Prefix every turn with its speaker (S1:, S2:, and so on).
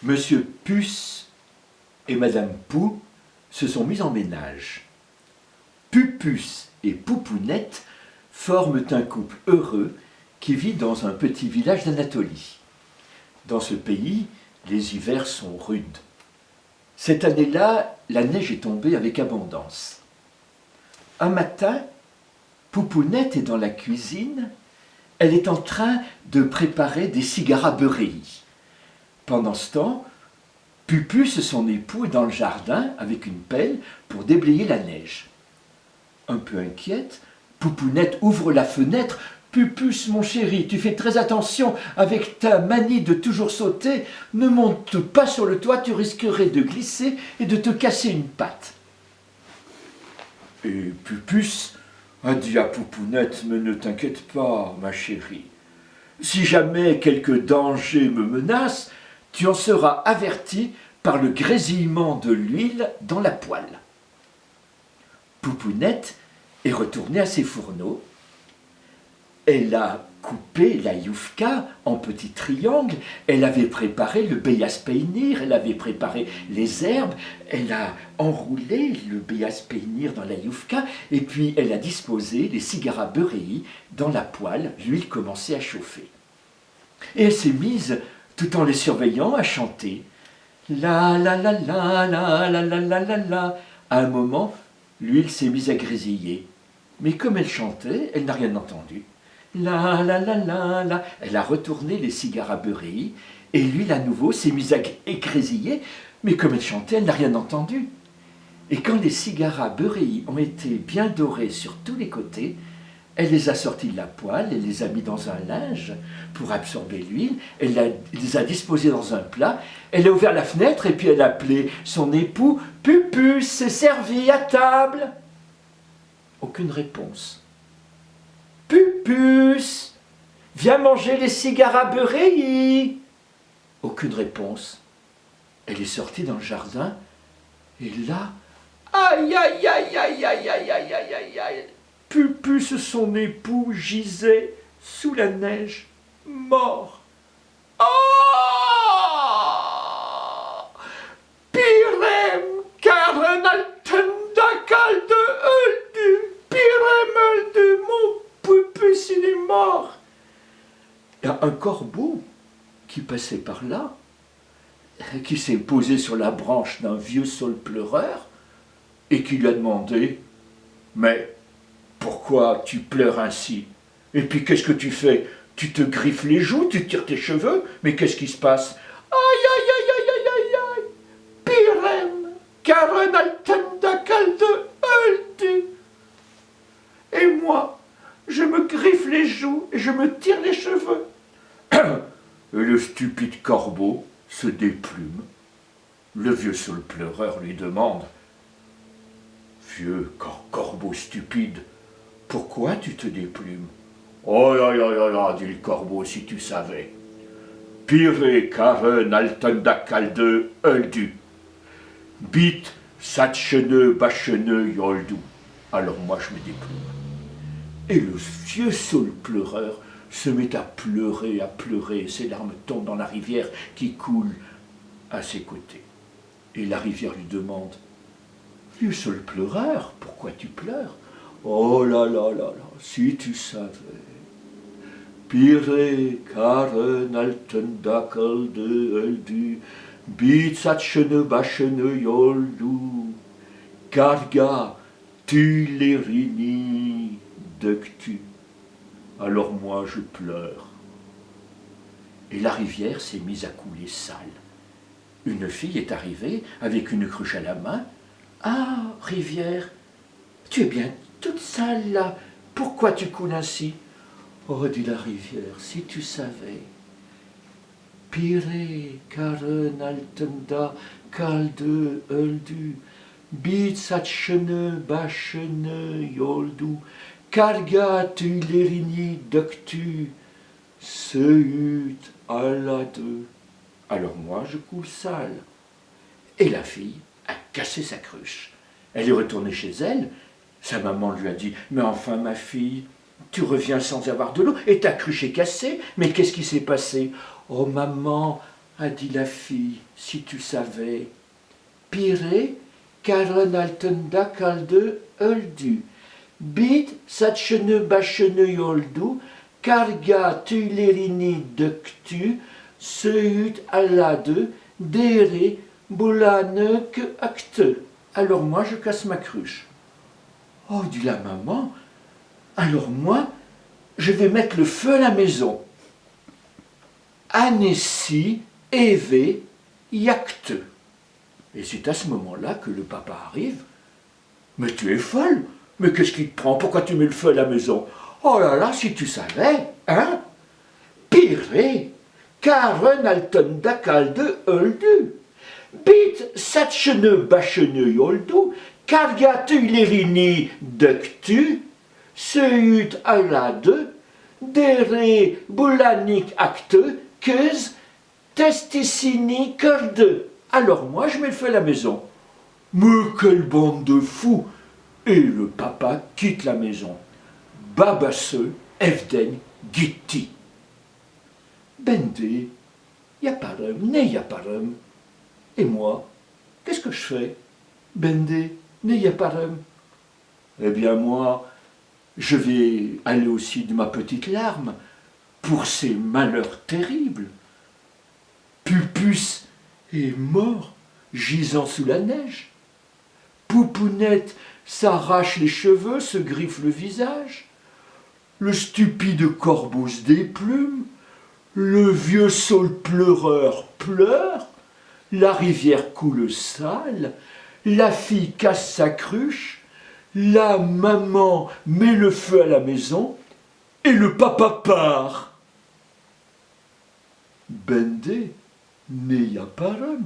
S1: Monsieur Puce et Madame Pou se sont mis en ménage. Pupus et Poupounette forment un couple heureux qui vit dans un petit village d'Anatolie. Dans ce pays, les hivers sont rudes. Cette année-là, la neige est tombée avec abondance. Un matin, Poupounette est dans la cuisine. Elle est en train de préparer des cigaras-beurreillis. Pendant ce temps, Pupus, son époux, est dans le jardin avec une pelle pour déblayer la neige. Un peu inquiète, Poupounette ouvre la fenêtre. « Pupus, mon chéri, tu fais très attention avec ta manie de toujours sauter. Ne monte pas sur le toit, tu risquerais de glisser et de te casser une patte. » Et Pupus a dit à Poupounette « Mais ne t'inquiète pas, ma chérie. Si jamais quelque danger me menace, tu en seras averti par le grésillement de l'huile dans la poêle. » Poupounette est retournée à ses fourneaux. Elle a coupé la youfka en petits triangles, elle avait préparé le beyazpeynir, elle avait préparé les herbes, elle a enroulé le beyazpeynir dans la youfka, et puis elle a disposé les cigaras-beurreillis dans la poêle, l'huile commençait à chauffer. Et elle s'est mise, tout en les surveillant, à chanter. La la la la la la la la la la. À un moment, l'huile s'est mise à grésiller. Mais comme elle chantait, elle n'a rien entendu. La la la la la. Elle a retourné les cigaras-beurreillis et l'huile à nouveau s'est mise à grésiller. Mais comme elle chantait, elle n'a rien entendu. Et quand les cigaras-beurreillis ont été bien dorés sur tous les côtés, elle les a sortis de la poêle, elle les a mis dans un linge pour absorber l'huile, elle les a disposés dans un plat, elle a ouvert la fenêtre et puis elle a appelé son époux « Pupus, c'est servi à table !» Aucune réponse. « Pupus, viens manger les cigaras-beurreillis !» Aucune réponse. Elle est sortie dans le jardin et là, aïe aïe aïe aïe aïe aïe aïe aïe aïe aïe. Pupus, son époux, gisait sous la neige, mort. Ah! Pirem, karen altendakal de Öldu, Pirem Öldu, mon Pupus, il est mort. Il y a un corbeau qui passait par là, qui s'est posé sur la branche d'un vieux saule pleureur et qui lui a demandé « Mais pourquoi tu pleures ainsi? Et puis qu'est-ce que tu fais? Tu te griffes les joues, tu tires tes cheveux, mais qu'est-ce qui se passe? Aïe aïe aïe aïe aïe aïe aïe! Pirem, karen altendakal de Öldu. Et moi, je me griffe les joues et je me tire les cheveux. » Et le stupide corbeau se déplume. Le vieux saule pleureur lui demande « Vieux corbeau stupide, pourquoi tu te déplumes? »« Oh là là là là, dit le corbeau, si tu savais. Pire karen altendakal de Öldu. Bit satchene bachene yoldu. » Alors moi je me déplume. Et le vieux saule pleureur se met à pleurer, ses larmes tombent dans la rivière qui coule à ses côtés. Et la rivière lui demande « Vieux saule pleureur, pourquoi tu pleures? Oh là là là là, si tu savais. Pire karen altendakal de Öldu, bitsatchene bachene yoldu, karga tu lerini dektu. » Alors moi je pleure. Et la rivière s'est mise à couler sale. Une fille est arrivée avec une cruche à la main. « Ah, rivière, tu es bien toute sale là, pourquoi tu coules ainsi? » Oh, dit la rivière, si tu savais. Pire karen altendakal de Öldu, bitsatchene bachene yoldu, karga tu lerini dektu, seut à la deux. Alors moi je coule sale. Et la fille a cassé sa cruche. Elle est retournée chez elle. Sa maman lui a dit « Mais enfin ma fille, tu reviens sans avoir de l'eau et ta cruche est cassée. Mais qu'est-ce qui s'est passé? » « Oh maman, a dit la fille, si tu savais. Pire, karen altenda kalde öldu. Bit satchene bachene yoldu, karga tuilerini döktü, söğüt alade, dere, boulanec acte. Alors moi, je casse ma cruche. Oh, dit la maman, alors moi, je vais mettre le feu à la maison. Anessi, eve, yacte. Et c'est à ce moment-là que le papa arrive. Mais tu es folle! Mais qu'est-ce qui te prend? Pourquoi tu mets le feu à la maison? Oh là là, si tu savais, hein? Pire, karen altenda kalde öldu. Bit satchene bachene yoldu, karga tuilerini döktü, söğüt alade, dere bulanik acte, queuse testicini corde. Alors moi, je mets le feu à la maison. Mais quelle bande de fous! Et le papa quitte la maison. Babaseux, evden, gitti. Bende, yaparem, ne yaparem. Et moi, qu'est-ce que je fais? Bende, ne yaparem. Eh bien moi, je vais aller aussi de ma petite larme pour ces malheurs terribles. Pupus est mort, gisant sous la neige. Poupounette s'arrache les cheveux, se griffe le visage. Le stupide corbeau se déplume. Le vieux saule pleureur pleure. La rivière coule sale. La fille casse sa cruche. La maman met le feu à la maison. Et le papa part. Bende ne yaparem.